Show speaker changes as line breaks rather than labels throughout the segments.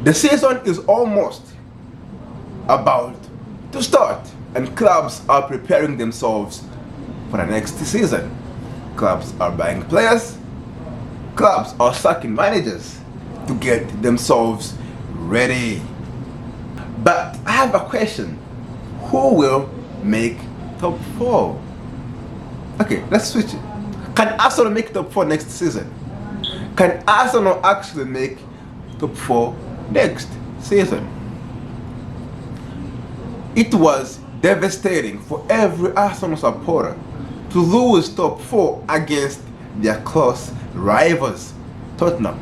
The season is almost about to start, and clubs are preparing themselves for the next season. Clubs are buying players, clubs are sacking managers to get themselves ready. But I have a question. Who will make top 4? Okay, let's switch it. Can Arsenal make top 4 next season? Can Arsenal actually make top 4 next season? It was devastating for every Arsenal supporter to lose top 4 against their close rivals, Tottenham.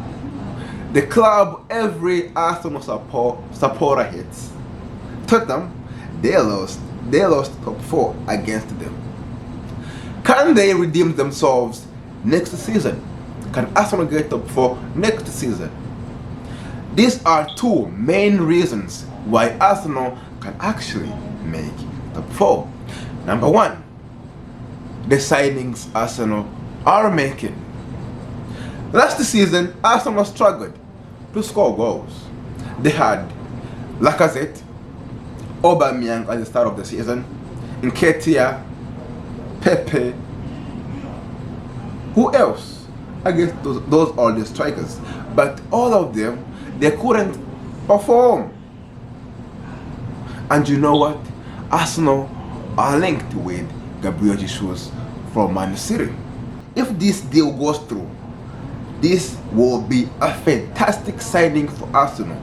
The club every Arsenal supporter hates. Tottenham, they lost top 4 against them. Can they redeem themselves next season? Can Arsenal get top 4 next season? These are two main reasons why Arsenal can actually make top 4. Number 1, the signings Arsenal are making. Last season, Arsenal struggled to score goals. They had Lacazette, Aubameyang at the start of the season, Nketiah, Pepe. Who else? I guess those are the strikers. But all of them, they couldn't perform. And you know what? Arsenal are linked with Gabriel Jesus from Man City. If this deal goes through, this will be a fantastic signing for Arsenal,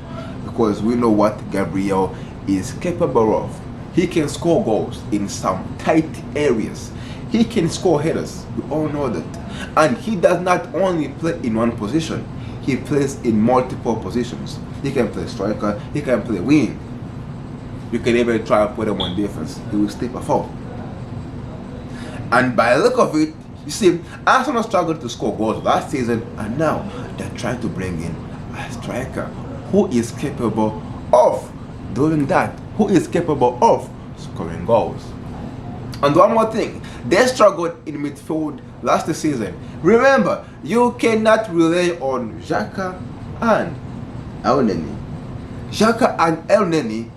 because we know what Gabriel is capable of. He can score goals in some tight areas. He can score headers. We all know that. And he does not only play in one position, he plays in multiple positions. He can play striker, he can play wing. You can even try to put him on defense. He will still perform. And by the look of it, you see, Arsenal struggled to score goals last season, and now they're trying to bring in a striker who is capable of doing that, who is capable of scoring goals. And one more thing, they struggled in midfield last season. Remember, you cannot rely on Xhaka and Elneny. Xhaka and Elneny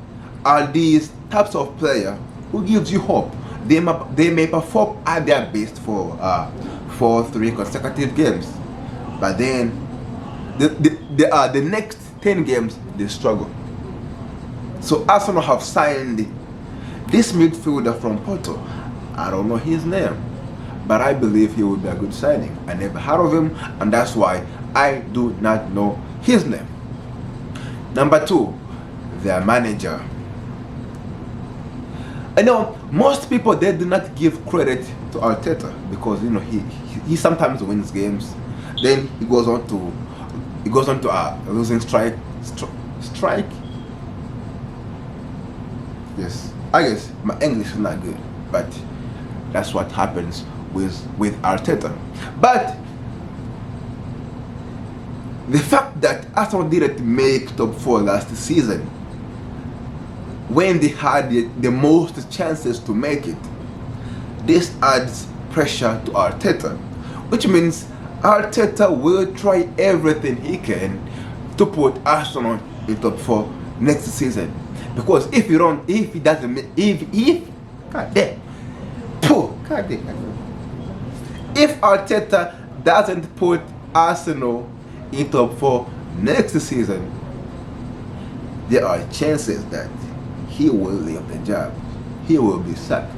are these types of players who gives you hope. They may perform at their best for 3 consecutive games, but then the next 10 games they struggle. So Arsenal have signed this midfielder from Porto. I don't know his name, but I believe he will be a good signing. I never heard of him, and that's why I do not know his name. Number 2, their manager. I know most people, they do not give credit to Arteta, because you know he sometimes wins games, then he goes on to a losing streak. Yes, I guess my English is not good, but that's what happens with Arteta. But the fact that Arsenal didn't make top 4 last season, when they had the most chances to make it, this adds pressure to Arteta, which means Arteta will try everything he can to put Arsenal in top 4 next season. Because if Arteta doesn't put Arsenal in top 4 next season, there are chances that he will leave the job. He will be sacked,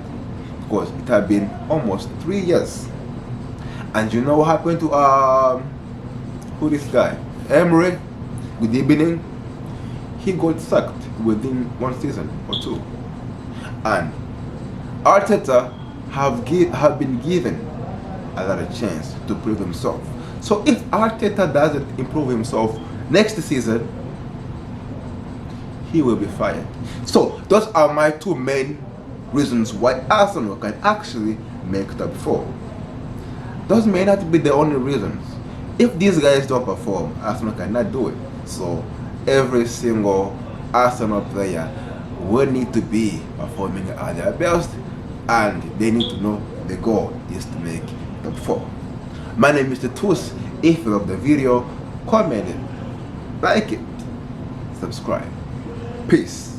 because it has been almost 3 years. And you know what happened to who this guy? Emery, good evening. He got sacked within 1 season or 2. And Arteta have been given another chance to prove himself. So if Arteta doesn't improve himself next season, he will be fired. So those are my 2 main reasons why Arsenal can actually make top 4. Those may not be the only reasons. If these guys don't perform, Arsenal cannot do it. So every single Arsenal player will need to be performing at their best, and they need to know the goal is to make top 4. My name is Titus. If you love the video, comment it, like it, subscribe. Peace.